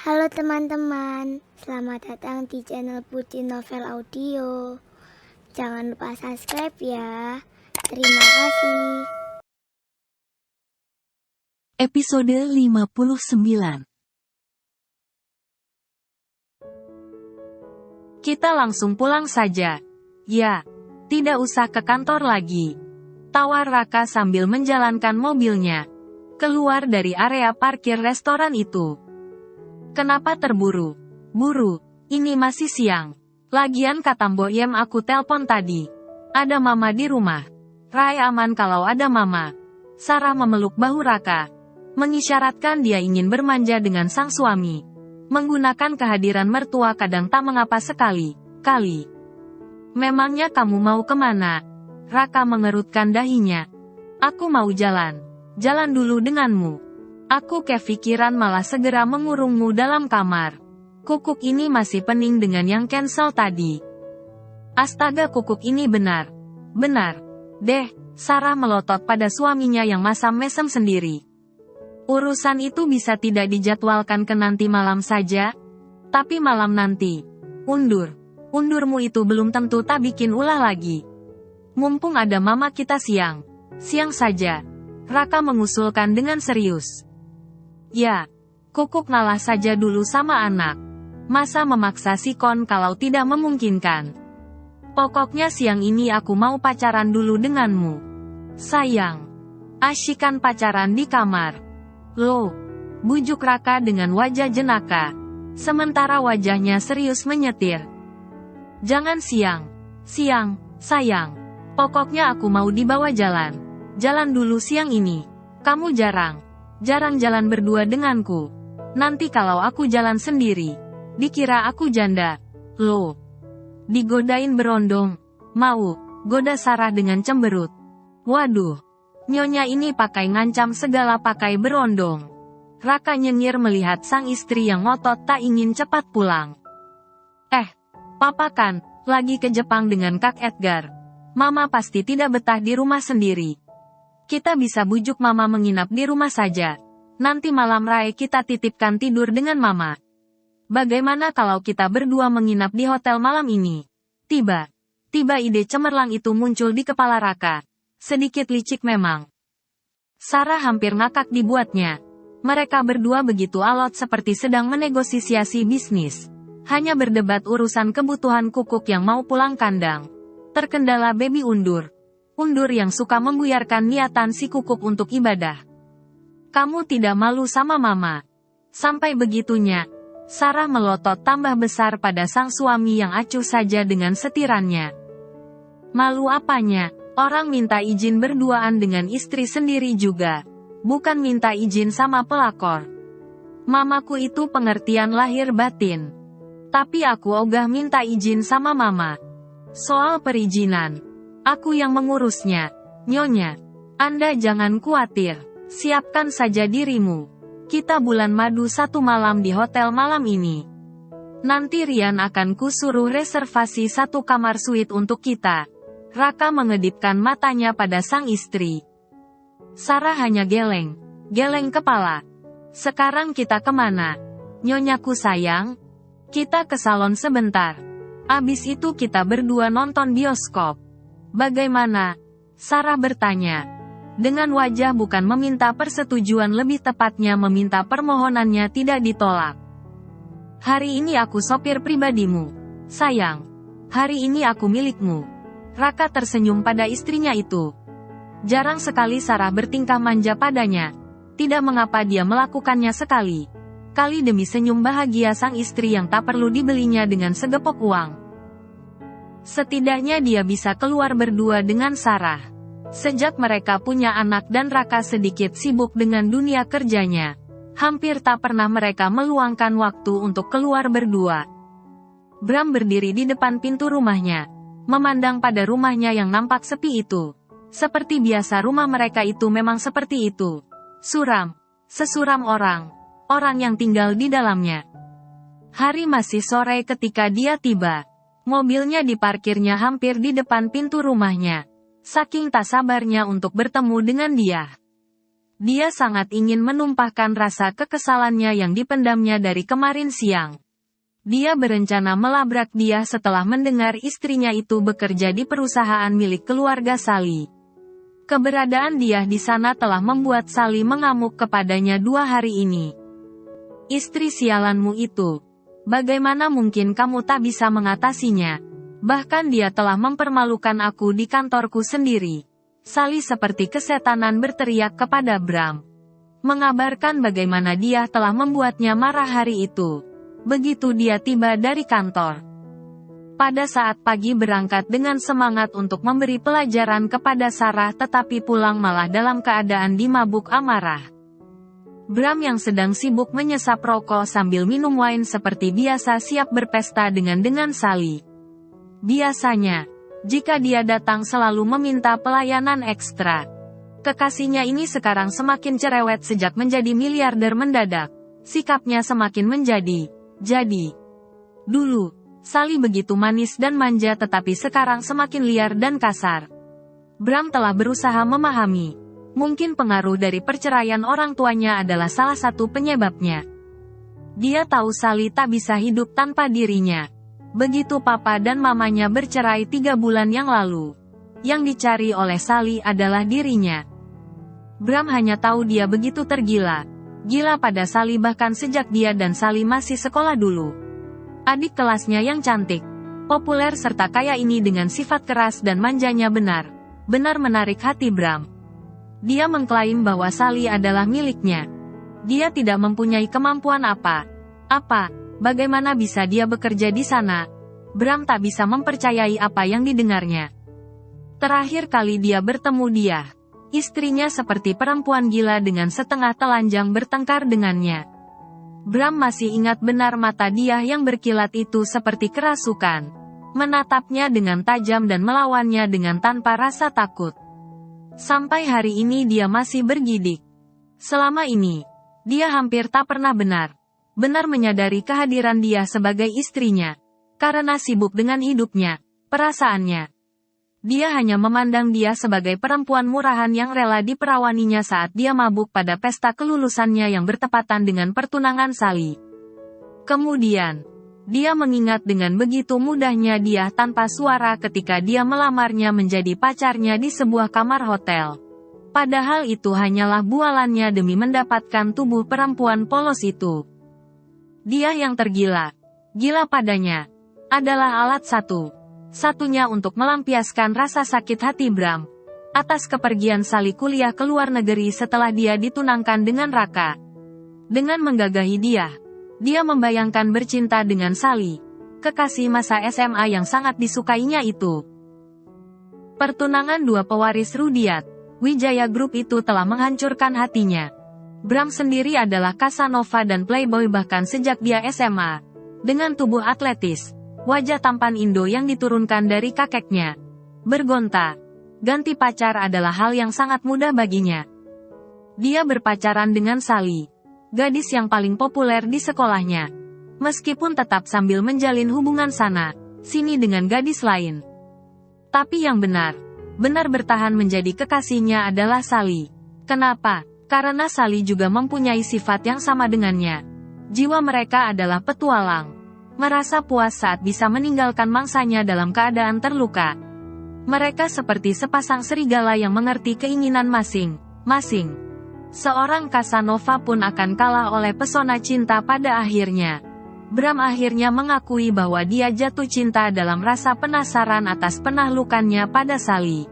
Halo teman-teman, selamat datang di channel Putri Novel Audio. Jangan lupa subscribe ya. Terima kasih. Episode 59. Kita langsung pulang saja. Ya, tidak usah ke kantor lagi. Tawar Raka sambil menjalankan mobilnya keluar dari area parkir restoran itu. Kenapa terburu? Buru, ini masih siang. Lagian kata Mbok Yem aku telpon tadi. Ada mama di rumah. Rai aman kalau ada mama. Sarah memeluk bahu Raka, mengisyaratkan dia ingin bermanja dengan sang suami. Menggunakan kehadiran mertua kadang tak mengapa sekali-kali. Memangnya kamu mau kemana? Raka mengerutkan dahinya. Aku mau jalan. Jalan dulu denganmu. Aku kepikiran malah segera mengurungmu dalam kamar. Kukuk ini masih pening dengan yang cancel tadi. Astaga, kukuk ini benar deh. Sarah melotot pada suaminya yang masam mesem sendiri. Urusan itu bisa tidak dijadwalkan ke nanti malam saja? Tapi malam nanti, undurmu itu belum tentu tak bikin ulah lagi. Mumpung ada mama kita siang saja. Raka mengusulkan dengan serius. Ya, kukuk ngalah saja dulu sama anak. Masa memaksa sikon kalau tidak memungkinkan. Pokoknya siang ini aku mau pacaran dulu denganmu. Sayang. Asyikan pacaran di kamar. Loh, bujuk Raka dengan wajah jenaka. Sementara wajahnya serius menyetir. Jangan siang, sayang. Pokoknya aku mau dibawa jalan. Jalan dulu siang ini. Kamu jarang jalan berdua denganku. Nanti kalau aku jalan sendiri, dikira aku janda. Loh, digodain berondong. Mau goda Sarah dengan cemberut. Waduh, nyonya ini pakai ngancam segala pakai berondong. Raka nyengir melihat sang istri yang ngotot tak ingin cepat pulang. Papa kan lagi ke Jepang dengan Kak Edgar. Mama pasti tidak betah di rumah sendiri. Kita bisa bujuk mama menginap di rumah saja. Nanti malam Rai kita titipkan tidur dengan mama. Bagaimana kalau kita berdua menginap di hotel malam ini? Tiba ide cemerlang itu muncul di kepala Raka. Sedikit licik memang. Sarah hampir ngakak dibuatnya. Mereka berdua begitu alot seperti sedang menegosiasi bisnis. Hanya berdebat urusan kebutuhan kukuk yang mau pulang kandang. Terkendala baby undur yang suka membuyarkan niatan si kukuk untuk ibadah. Kamu tidak malu sama mama? Sampai begitunya, Sarah melotot tambah besar pada sang suami yang acuh saja dengan setirannya. Malu apanya? Orang minta izin berduaan dengan istri sendiri juga. Bukan minta izin sama pelakor. Mamaku itu pengertian lahir batin. Tapi aku ogah minta izin sama mama. Soal perizinan, aku yang mengurusnya. Nyonya, Anda jangan khawatir. Siapkan saja dirimu. Kita bulan madu 1 malam di hotel malam ini. Nanti Rian akan kusuruh reservasi 1 kamar suite untuk kita. Raka mengedipkan matanya pada sang istri. Sarah hanya geleng kepala. Sekarang kita kemana? Nyonyaku sayang. Kita ke salon sebentar. Abis itu kita berdua nonton bioskop. Bagaimana? Sarah bertanya. Dengan wajah bukan meminta persetujuan, lebih tepatnya meminta permohonannya tidak ditolak. Hari ini aku sopir pribadimu. Sayang. Hari ini aku milikmu. Raka tersenyum pada istrinya itu. Jarang sekali Sarah bertingkah manja padanya. Tidak mengapa dia melakukannya sekali kali demi senyum bahagia sang istri yang tak perlu dibelinya dengan segepok uang. Setidaknya dia bisa keluar berdua dengan Sarah. Sejak mereka punya anak dan Raka sedikit sibuk dengan dunia kerjanya, hampir tak pernah mereka meluangkan waktu untuk keluar berdua. Bram berdiri di depan pintu rumahnya, memandang pada rumahnya yang nampak sepi itu. Seperti biasa rumah mereka itu memang seperti itu. Suram, sesuram orang yang tinggal di dalamnya. Hari masih sore ketika dia tiba. Mobilnya diparkirnya hampir di depan pintu rumahnya. Saking tak sabarnya untuk bertemu dengan dia. Dia sangat ingin menumpahkan rasa kekesalannya yang dipendamnya dari kemarin siang. Dia berencana melabrak dia setelah mendengar istrinya itu bekerja di perusahaan milik keluarga Sally. Keberadaan dia di sana telah membuat Sally mengamuk kepadanya 2 hari ini. Istri sialanmu itu. Bagaimana mungkin kamu tak bisa mengatasinya? Bahkan dia telah mempermalukan aku di kantorku sendiri. Sally seperti kesetanan berteriak kepada Bram. Mengabarkan bagaimana dia telah membuatnya marah hari itu. Begitu dia tiba dari kantor. Pada saat pagi berangkat dengan semangat untuk memberi pelajaran kepada Sarah tetapi pulang malah dalam keadaan dimabuk amarah. Bram yang sedang sibuk menyesap rokok sambil minum wine seperti biasa siap berpesta dengan Sally. Biasanya, jika dia datang selalu meminta pelayanan ekstra. Kekasihnya ini sekarang semakin cerewet sejak menjadi miliarder mendadak. Sikapnya semakin menjadi. Dulu, Sally begitu manis dan manja tetapi sekarang semakin liar dan kasar. Bram telah berusaha memahami. Mungkin pengaruh dari perceraian orang tuanya adalah salah satu penyebabnya. Dia tahu Sally tak bisa hidup tanpa dirinya. Begitu papa dan mamanya bercerai 3 bulan yang lalu. Yang dicari oleh Sally adalah dirinya. Bram hanya tahu dia begitu tergila. Gila pada Sally bahkan sejak dia dan Sally masih sekolah dulu. Adik kelasnya yang cantik, populer serta kaya ini dengan sifat keras dan manjanya benar-benar menarik hati Bram. Dia mengklaim bahwa Sally adalah miliknya. Dia tidak mempunyai kemampuan bagaimana bisa dia bekerja di sana? Bram tak bisa mempercayai apa yang didengarnya. Terakhir kali dia bertemu istrinya seperti perempuan gila dengan setengah telanjang bertengkar dengannya. Bram masih ingat benar mata dia yang berkilat itu seperti kerasukan. Menatapnya dengan tajam dan melawannya dengan tanpa rasa takut. Sampai hari ini dia masih bergidik. Selama ini, dia hampir tak pernah benar menyadari kehadiran dia sebagai istrinya. Karena sibuk dengan hidupnya, perasaannya. Dia hanya memandang dia sebagai perempuan murahan yang rela diperawaninya saat dia mabuk pada pesta kelulusannya yang bertepatan dengan pertunangan Sally. Kemudian, dia mengingat dengan begitu mudahnya dia tanpa suara ketika dia melamarnya menjadi pacarnya di sebuah kamar hotel. Padahal itu hanyalah bualannya demi mendapatkan tubuh perempuan polos itu. Dia yang gila padanya, adalah alat satunya untuk melampiaskan rasa sakit hati Bram. Atas kepergian Sally kuliah ke luar negeri setelah dia ditunangkan dengan Raka. Dengan menggagahi dia membayangkan bercinta dengan Sally, kekasih masa SMA yang sangat disukainya itu. Pertunangan 2 pewaris Rudyat, Wijaya Group itu telah menghancurkan hatinya. Bram sendiri adalah Casanova dan playboy bahkan sejak dia SMA. Dengan tubuh atletis, wajah tampan Indo yang diturunkan dari kakeknya. Bergonta-ganti pacar adalah hal yang sangat mudah baginya. Dia berpacaran dengan Sally, gadis yang paling populer di sekolahnya. Meskipun tetap sambil menjalin hubungan sana-sini dengan gadis lain. Tapi yang benar bertahan menjadi kekasihnya adalah Sally. Kenapa? Karena Sally juga mempunyai sifat yang sama dengannya. Jiwa mereka adalah petualang. Merasa puas saat bisa meninggalkan mangsanya dalam keadaan terluka. Mereka seperti sepasang serigala yang mengerti keinginan masing-masing. Seorang Casanova pun akan kalah oleh pesona cinta pada akhirnya. Bram akhirnya mengakui bahwa dia jatuh cinta dalam rasa penasaran atas penaklukannya pada Sally.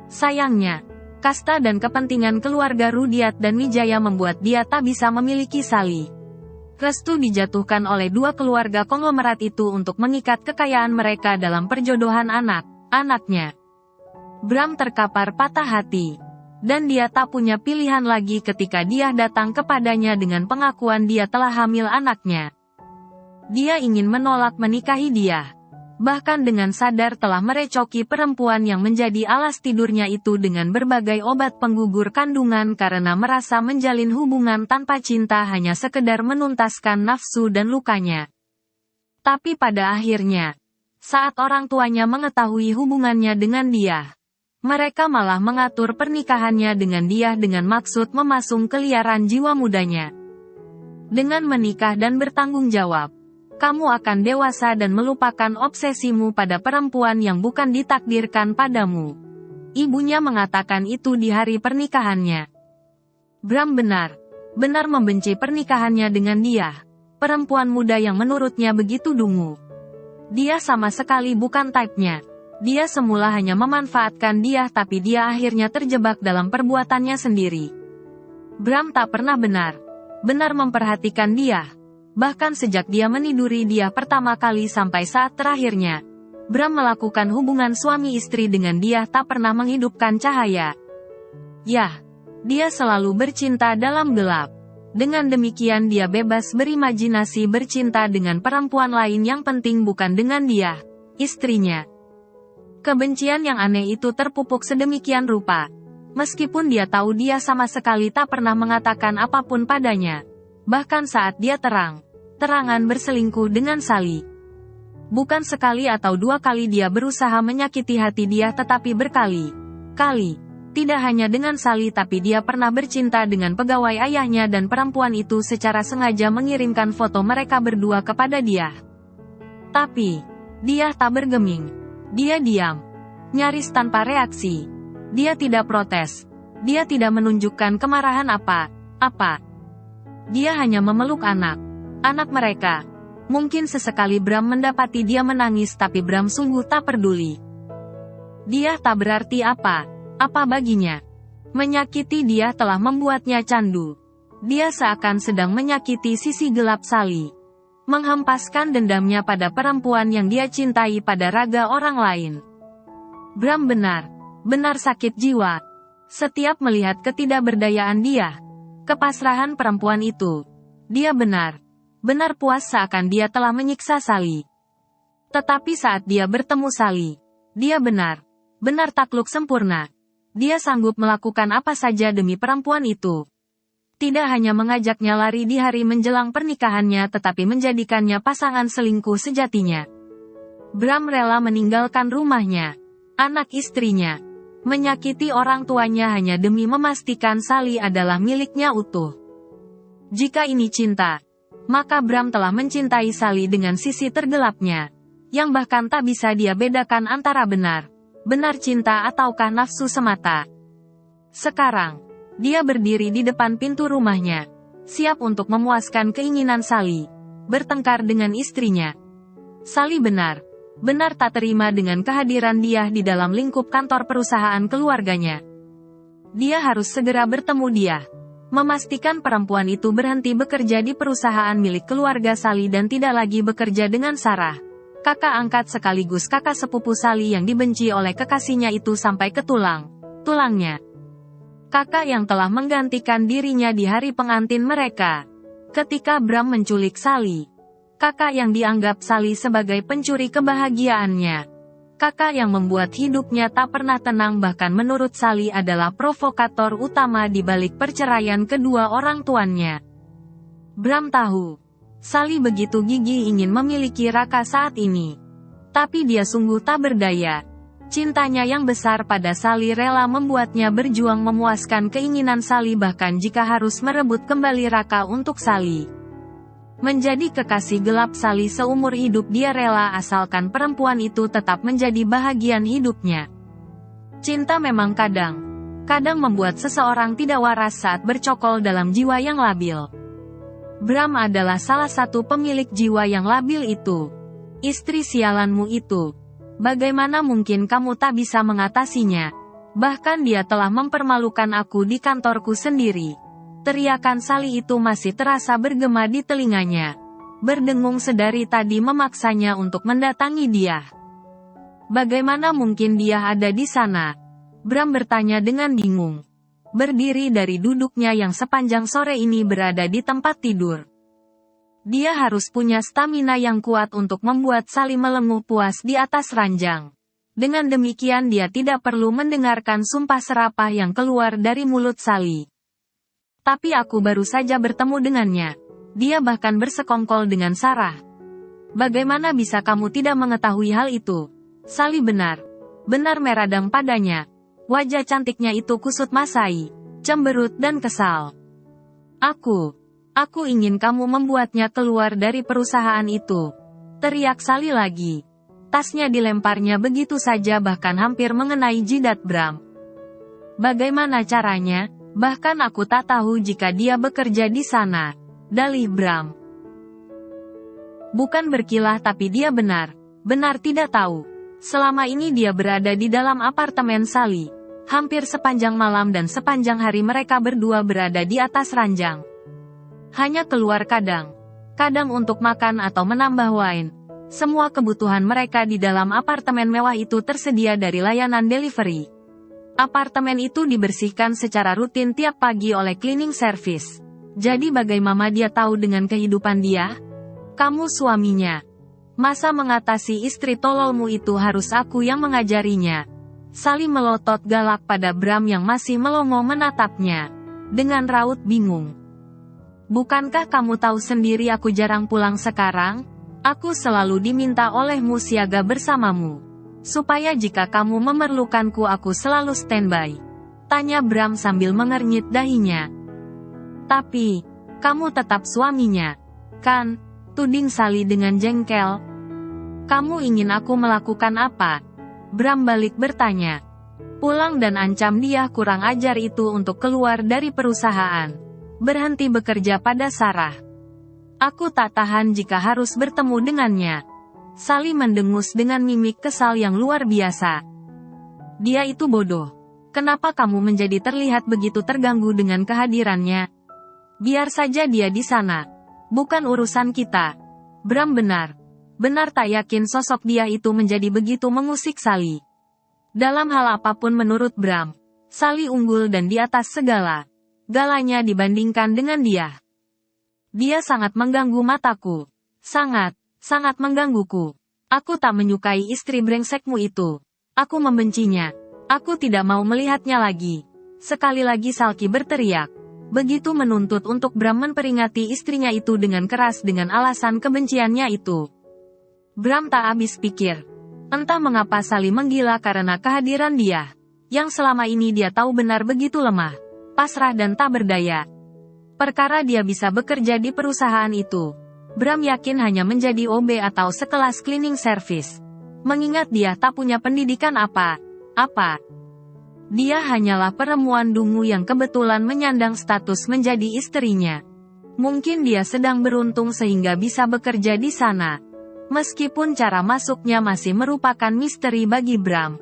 Sayangnya, kasta dan kepentingan keluarga Rudyat dan Wijaya membuat dia tak bisa memiliki Sally. Restu dijatuhkan oleh 2 keluarga konglomerat itu untuk mengikat kekayaan mereka dalam perjodohan anaknya. Bram terkapar patah hati. Dan dia tak punya pilihan lagi ketika dia datang kepadanya dengan pengakuan dia telah hamil anaknya. Dia ingin menolak menikahi dia. Bahkan dengan sadar telah merecoki perempuan yang menjadi alas tidurnya itu dengan berbagai obat penggugur kandungan karena merasa menjalin hubungan tanpa cinta hanya sekedar menuntaskan nafsu dan lukanya. Tapi pada akhirnya, saat orang tuanya mengetahui hubungannya dengan dia, Mereka malah mengatur pernikahannya dengan dia dengan maksud memasung keliaran jiwa mudanya. Dengan menikah dan bertanggung jawab, kamu akan dewasa dan melupakan obsesimu pada perempuan yang bukan ditakdirkan padamu. Ibunya mengatakan itu di hari pernikahannya. Bram benar membenci pernikahannya dengan dia, perempuan muda yang menurutnya begitu dungu. Dia sama sekali bukan type-nya. Dia semula hanya memanfaatkan dia tapi dia akhirnya terjebak dalam perbuatannya sendiri. Bram tak pernah benar memperhatikan dia. Bahkan sejak dia meniduri dia pertama kali sampai saat terakhirnya, Bram melakukan hubungan suami istri dengan dia tak pernah menghidupkan cahaya. Yah, dia selalu bercinta dalam gelap. Dengan demikian dia bebas berimajinasi bercinta dengan perempuan lain yang penting bukan dengan dia, istrinya. Kebencian yang aneh itu terpupuk sedemikian rupa. Meskipun dia tahu dia sama sekali tak pernah mengatakan apapun padanya. Bahkan saat dia terang-terangan berselingkuh dengan Sally. Bukan sekali atau dua kali dia berusaha menyakiti hati dia tetapi berkali-kali. Tidak hanya dengan Sally tapi dia pernah bercinta dengan pegawai ayahnya dan perempuan itu secara sengaja mengirimkan foto mereka berdua kepada dia. Tapi, dia tak bergeming. Dia diam, nyaris tanpa reaksi. Dia tidak protes. Dia tidak menunjukkan kemarahan apa-apa. Dia hanya memeluk anak mereka. Mungkin sesekali Bram mendapati dia menangis tapi Bram sungguh tak peduli. Dia tak berarti apa baginya. Menyakiti dia telah membuatnya candu. Dia seakan sedang menyakiti sisi gelap Sally. Menghempaskan dendamnya pada perempuan yang dia cintai pada raga orang lain. Bram benar sakit jiwa. Setiap melihat ketidakberdayaan dia, kepasrahan perempuan itu, dia benar puas seakan dia telah menyiksa Sally. Tetapi saat dia bertemu Sally, dia benar takluk sempurna. Dia sanggup melakukan apa saja demi perempuan itu. Tidak hanya mengajaknya lari di hari menjelang pernikahannya tetapi menjadikannya pasangan selingkuh sejatinya. Bram rela meninggalkan rumahnya, anak istrinya, menyakiti orang tuanya hanya demi memastikan Sally adalah miliknya utuh. Jika ini cinta, maka Bram telah mencintai Sally dengan sisi tergelapnya, yang bahkan tak bisa dia bedakan antara benar cinta ataukah nafsu semata. Sekarang, dia berdiri di depan pintu rumahnya, siap untuk memuaskan keinginan Sally, bertengkar dengan istrinya. Sally benar tak terima dengan kehadiran dia di dalam lingkup kantor perusahaan keluarganya. Dia harus segera bertemu dia, memastikan perempuan itu berhenti bekerja di perusahaan milik keluarga Sally dan tidak lagi bekerja dengan Sarah, kakak angkat sekaligus kakak sepupu Sally yang dibenci oleh kekasihnya itu sampai ke tulangnya. Kakak yang telah menggantikan dirinya di hari pengantin mereka. Ketika Bram menculik Sally, kakak yang dianggap Sally sebagai pencuri kebahagiaannya. Kakak yang membuat hidupnya tak pernah tenang bahkan menurut Sally adalah provokator utama di balik perceraian kedua orang tuannya. Bram tahu, Sally begitu gigih ingin memiliki Raka saat ini. Tapi dia sungguh tak berdaya. Cintanya yang besar pada Sally rela membuatnya berjuang memuaskan keinginan Sally bahkan jika harus merebut kembali Raka untuk Sally. Menjadi kekasih gelap Sally seumur hidup dia rela asalkan perempuan itu tetap menjadi bahagian hidupnya. Cinta memang kadang membuat seseorang tidak waras saat bercokol dalam jiwa yang labil. Bram adalah salah satu pemilik jiwa yang labil itu. Istri sialanmu itu. Bagaimana mungkin kamu tak bisa mengatasinya? Bahkan dia telah mempermalukan aku di kantorku sendiri. Teriakan Sally itu masih terasa bergema di telinganya. Berdengung sedari tadi memaksanya untuk mendatangi dia. Bagaimana mungkin dia ada di sana? Bram bertanya dengan bingung. Berdiri dari duduknya yang sepanjang sore ini berada di tempat tidur. Dia harus punya stamina yang kuat untuk membuat Sally melenguh puas di atas ranjang. Dengan demikian dia tidak perlu mendengarkan sumpah serapah yang keluar dari mulut Sally. Tapi aku baru saja bertemu dengannya. Dia bahkan bersekongkol dengan Sarah. Bagaimana bisa kamu tidak mengetahui hal itu? Sally benar meradang padanya. Wajah cantiknya itu kusut masai, cemberut dan kesal. Aku ingin kamu membuatnya keluar dari perusahaan itu. Teriak Sally lagi. Tasnya dilemparnya begitu saja bahkan hampir mengenai jidat Bram. Bagaimana caranya? Bahkan aku tak tahu jika dia bekerja di sana. Dalih Bram. Bukan berkilah tapi dia benar tidak tahu. Selama ini dia berada di dalam apartemen Sally. Hampir sepanjang malam dan sepanjang hari mereka berdua berada di atas ranjang. Hanya keluar kadang untuk makan atau menambah wine. Semua kebutuhan mereka di dalam apartemen mewah itu tersedia dari layanan delivery. Apartemen itu dibersihkan secara rutin tiap pagi oleh cleaning service. Jadi bagaimana dia tahu dengan kehidupan dia? Kamu suaminya. Masa mengatasi istri tololmu itu harus aku yang mengajarinya? Sally melotot galak pada Bram yang masih melongo menatapnya. Dengan raut bingung. Bukankah kamu tahu sendiri aku jarang pulang sekarang? Aku selalu diminta olehmu siaga bersamamu. Supaya jika kamu memerlukanku aku selalu standby. Tanya Bram sambil mengernyit dahinya. Tapi, kamu tetap suaminya, kan? Tuding Sally dengan jengkel. Kamu ingin aku melakukan apa? Bram balik bertanya. Pulang dan ancam dia kurang ajar itu untuk keluar dari perusahaan. Berhenti bekerja pada Sarah. Aku tak tahan jika harus bertemu dengannya. Sally mendengus dengan mimik kesal yang luar biasa. Dia itu bodoh. Kenapa kamu menjadi terlihat begitu terganggu dengan kehadirannya? Biar saja dia di sana. Bukan urusan kita. Bram benar tak yakin sosok dia itu menjadi begitu mengusik Sally. Dalam hal apapun menurut Bram, Sally unggul dan di atas segalanya dibandingkan dengan dia. Dia sangat mengganggu mataku. Sangat menggangguku. Aku tak menyukai istri brengsekmu itu. Aku membencinya. Aku tidak mau melihatnya lagi. Sekali lagi Salky berteriak. Begitu menuntut untuk Bram memperingati istrinya itu dengan keras dengan alasan kebenciannya itu. Bram tak habis pikir. Entah mengapa Sally menggila karena kehadiran dia. Yang selama ini dia tahu benar begitu lemah, pasrah dan tak berdaya. Perkara dia bisa bekerja di perusahaan itu, Bram yakin hanya menjadi OB atau sekelas cleaning service. Mengingat dia tak punya pendidikan apa. Dia hanyalah perempuan dungu yang kebetulan menyandang status menjadi istrinya. Mungkin dia sedang beruntung sehingga bisa bekerja di sana. Meskipun cara masuknya masih merupakan misteri bagi Bram.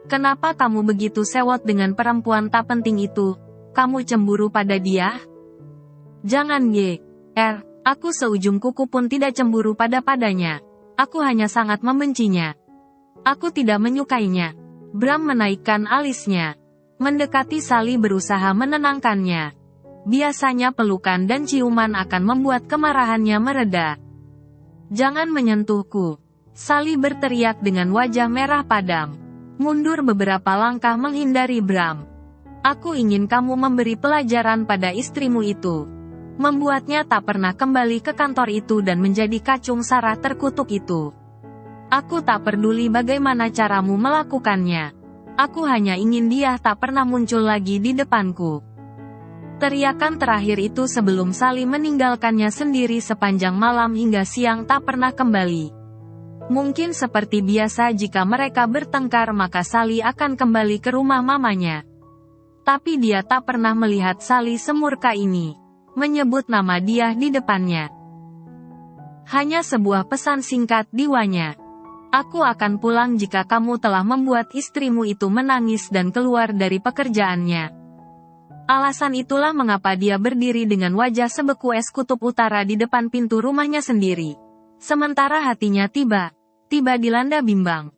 Kenapa kamu begitu sewot dengan perempuan tak penting itu? Kamu cemburu pada dia? Jangan aku seujung kuku pun tidak cemburu padanya. Aku hanya sangat membencinya. Aku tidak menyukainya. Bram menaikkan alisnya. Mendekati Sally berusaha menenangkannya. Biasanya pelukan dan ciuman akan membuat kemarahannya mereda. Jangan menyentuhku. Sally berteriak dengan wajah merah padam. Mundur beberapa langkah menghindari Bram. Aku ingin kamu memberi pelajaran pada istrimu itu. Membuatnya tak pernah kembali ke kantor itu dan menjadi kacung Sarah terkutuk itu. Aku tak peduli bagaimana caramu melakukannya. Aku hanya ingin dia tak pernah muncul lagi di depanku. Teriakan terakhir itu sebelum Sally meninggalkannya sendiri sepanjang malam hingga siang tak pernah kembali. Mungkin seperti biasa jika mereka bertengkar maka Sally akan kembali ke rumah mamanya. Tapi dia tak pernah melihat Sally semurka ini. Menyebut nama dia di depannya. Hanya sebuah pesan singkat di wanya. Aku akan pulang jika kamu telah membuat istrimu itu menangis dan keluar dari pekerjaannya. Alasan itulah mengapa dia berdiri dengan wajah sebeku es kutub utara di depan pintu rumahnya sendiri. Sementara hatinya tiba dilanda bimbang.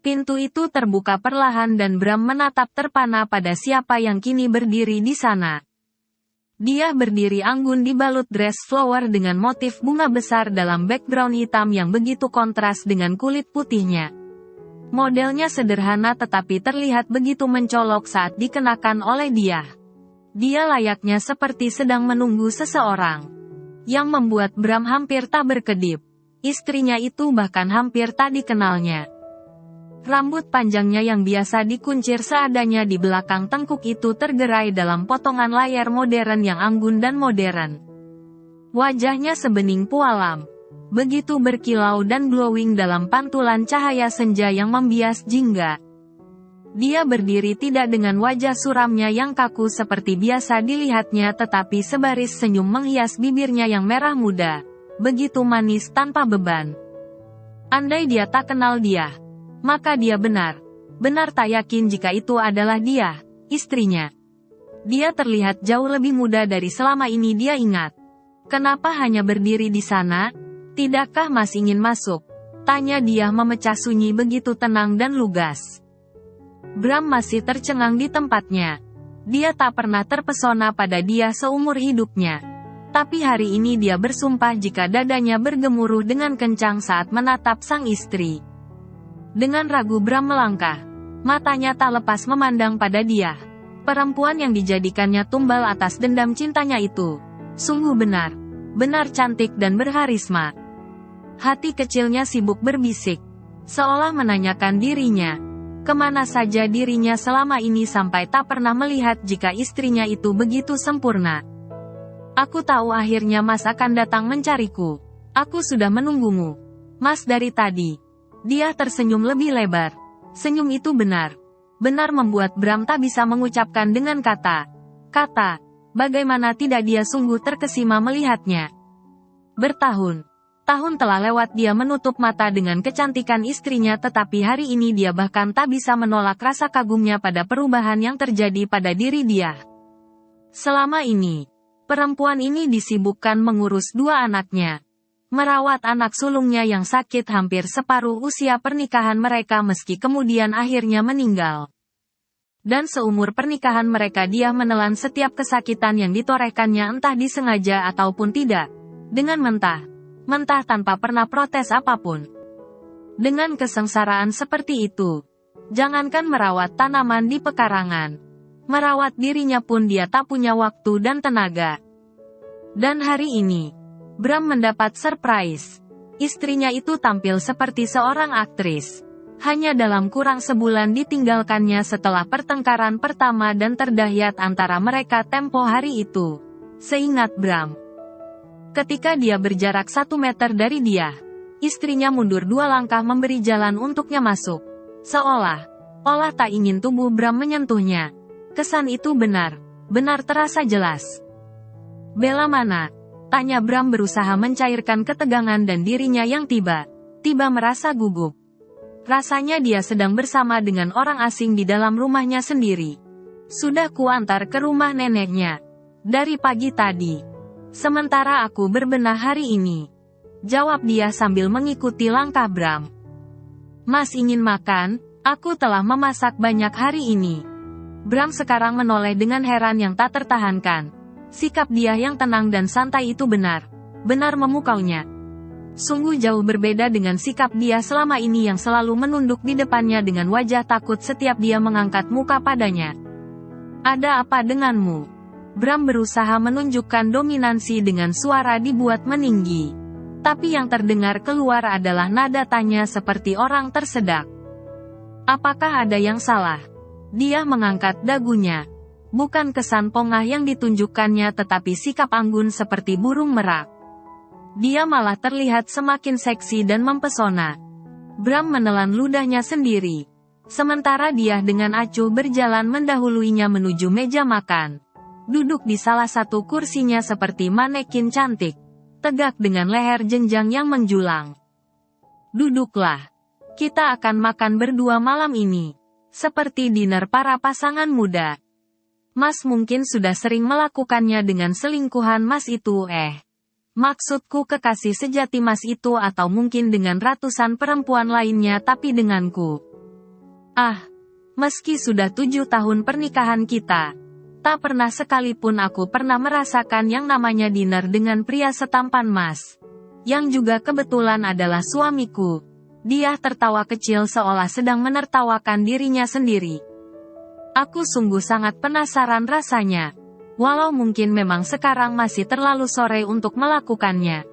Pintu itu terbuka perlahan dan Bram menatap terpana pada siapa yang kini berdiri di sana. Dia berdiri anggun di balut dress flower dengan motif bunga besar dalam background hitam yang begitu kontras dengan kulit putihnya. Modelnya sederhana tetapi terlihat begitu mencolok saat dikenakan oleh dia. Dia layaknya seperti sedang menunggu seseorang. Yang membuat Bram hampir tak berkedip. Istrinya itu bahkan hampir tak dikenalnya. Rambut panjangnya yang biasa dikuncir seadanya di belakang tengkuk itu tergerai dalam potongan layar modern yang anggun dan modern. Wajahnya sebening pualam, begitu berkilau dan glowing dalam pantulan cahaya senja yang membias jingga. Dia berdiri tidak dengan wajah suramnya yang kaku seperti biasa dilihatnya, tetapi sebaris senyum menghias bibirnya yang merah muda, begitu manis tanpa beban. Andai dia tak kenal dia, maka dia benar tak yakin jika itu adalah dia, istrinya. Dia terlihat jauh lebih muda dari selama ini dia ingat. Kenapa hanya berdiri di sana? Tidakkah Mas ingin masuk? Tanya dia memecah sunyi begitu tenang dan lugas. Bram masih tercengang di tempatnya. Dia tak pernah terpesona pada dia seumur hidupnya. Tapi hari ini dia bersumpah jika dadanya bergemuruh dengan kencang saat menatap sang istri. Dengan ragu Bram melangkah. Matanya tak lepas memandang pada dia. Perempuan yang dijadikannya tumbal atas dendam cintanya itu. Sungguh benar cantik dan berharisma. Hati kecilnya sibuk berbisik. Seolah menanyakan dirinya. Kemana saja dirinya selama ini sampai tak pernah melihat jika istrinya itu begitu sempurna. Aku tahu akhirnya Mas akan datang mencariku. Aku sudah menunggumu, Mas, dari tadi. Dia tersenyum lebih lebar. Senyum itu benar membuat Bram tak bisa mengucapkan dengan kata. Bagaimana tidak dia sungguh terkesima melihatnya. Tahun telah lewat dia menutup mata dengan kecantikan istrinya, tetapi hari ini dia bahkan tak bisa menolak rasa kagumnya pada perubahan yang terjadi pada diri dia. Selama ini, perempuan ini disibukkan mengurus dua anaknya. Merawat anak sulungnya yang sakit hampir separuh usia pernikahan mereka meski kemudian akhirnya meninggal. Dan seumur pernikahan mereka dia menelan setiap kesakitan yang ditorehkannya entah disengaja ataupun tidak. Dengan mentah tanpa pernah protes apapun. Dengan kesengsaraan seperti itu, jangankan merawat tanaman di pekarangan, merawat dirinya pun dia tak punya waktu dan tenaga. Dan hari ini, Bram mendapat surprise. Istrinya itu tampil seperti seorang aktris. Hanya dalam kurang sebulan ditinggalkannya setelah pertengkaran pertama dan terdahsyat antara mereka tempo hari itu. Seingat Bram, ketika dia berjarak 1 meter dari dia, istrinya mundur 2 langkah memberi jalan untuknya masuk. Seolah tak ingin tubuh Bram menyentuhnya. Kesan itu benar terasa jelas. Bella mana? Tanya Bram berusaha mencairkan ketegangan dan dirinya yang tiba-tiba merasa gugup. Rasanya dia sedang bersama dengan orang asing di dalam rumahnya sendiri. Sudah kuantar ke rumah neneknya dari pagi tadi. Sementara aku berbenah hari ini. Jawab dia sambil mengikuti langkah Bram. Mas ingin makan? Aku telah memasak banyak hari ini. Bram sekarang menoleh dengan heran yang tak tertahankan. Sikap dia yang tenang dan santai itu benar memukaunya. Sungguh jauh berbeda dengan sikap dia selama ini yang selalu menunduk di depannya dengan wajah takut setiap dia mengangkat muka padanya. Ada apa denganmu? Bram berusaha menunjukkan dominansi dengan suara dibuat meninggi. Tapi yang terdengar keluar adalah nada tanya seperti orang tersedak. Apakah ada yang salah? Dia mengangkat dagunya. Bukan kesan pongah yang ditunjukkannya tetapi sikap anggun seperti burung merak. Dia malah terlihat semakin seksi dan mempesona. Bram menelan ludahnya sendiri. Sementara dia dengan acuh berjalan mendahuluinya menuju meja makan. Duduk di salah satu kursinya seperti manekin cantik. Tegak dengan leher jenjang yang menjulang. Duduklah. Kita akan makan berdua malam ini. Seperti dinner para pasangan muda. Mas mungkin sudah sering melakukannya dengan selingkuhan Mas itu Maksudku kekasih sejati Mas itu atau mungkin dengan ratusan perempuan lainnya tapi denganku. Meski sudah 7 tahun pernikahan kita. Tak pernah sekalipun aku pernah merasakan yang namanya dinner dengan pria setampan Mas. Yang juga kebetulan adalah suamiku. Dia tertawa kecil seolah sedang menertawakan dirinya sendiri. Aku sungguh sangat penasaran rasanya. Walau mungkin memang sekarang masih terlalu sore untuk melakukannya.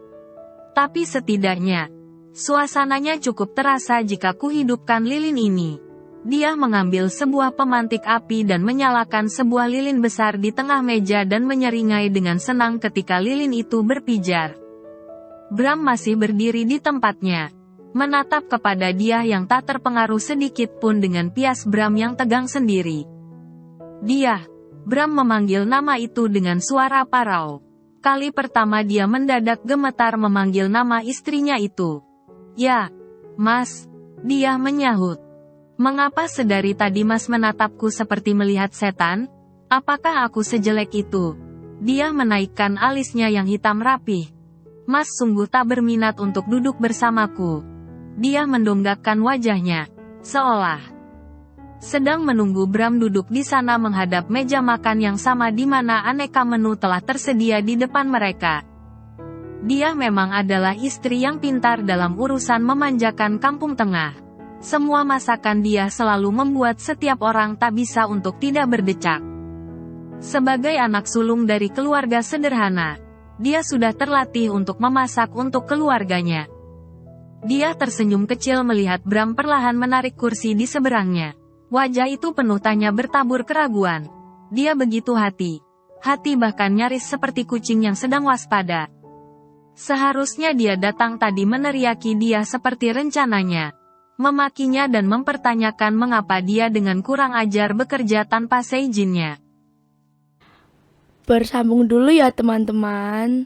Tapi setidaknya, Suasananya cukup terasa jika kuhidupkan lilin ini. Dia mengambil sebuah pemantik api dan menyalakan sebuah lilin besar di tengah meja dan menyeringai dengan senang ketika lilin itu berpijar. Bram masih berdiri di tempatnya, menatap kepada dia yang tak terpengaruh sedikit pun dengan pias Bram yang tegang sendiri. Dia, Bram memanggil nama itu dengan suara parau. Kali pertama dia mendadak gemetar memanggil nama istrinya itu. Ya, Mas, dia menyahut. Mengapa sedari tadi Mas menatapku seperti melihat setan? Apakah aku sejelek itu? Dia menaikkan alisnya yang hitam rapih. Mas sungguh tak berminat untuk duduk bersamaku. Dia mendongakkan wajahnya, seolah sedang menunggu Bram duduk di sana menghadap meja makan yang sama di mana aneka menu telah tersedia di depan mereka. Dia memang adalah istri yang pintar dalam urusan memanjakan kampung tengah. Semua masakan dia selalu membuat setiap orang tak bisa untuk tidak berdecak. Sebagai anak sulung dari keluarga sederhana, dia sudah terlatih untuk memasak untuk keluarganya. Dia tersenyum kecil melihat Bram perlahan menarik kursi di seberangnya. Wajah itu penuh tanya bertabur keraguan. Dia begitu hati bahkan nyaris seperti kucing yang sedang waspada. Seharusnya dia datang tadi meneriaki dia seperti rencananya. Memakinya dan mempertanyakan mengapa dia dengan kurang ajar bekerja tanpa seizinnya. Bersambung dulu ya teman-teman.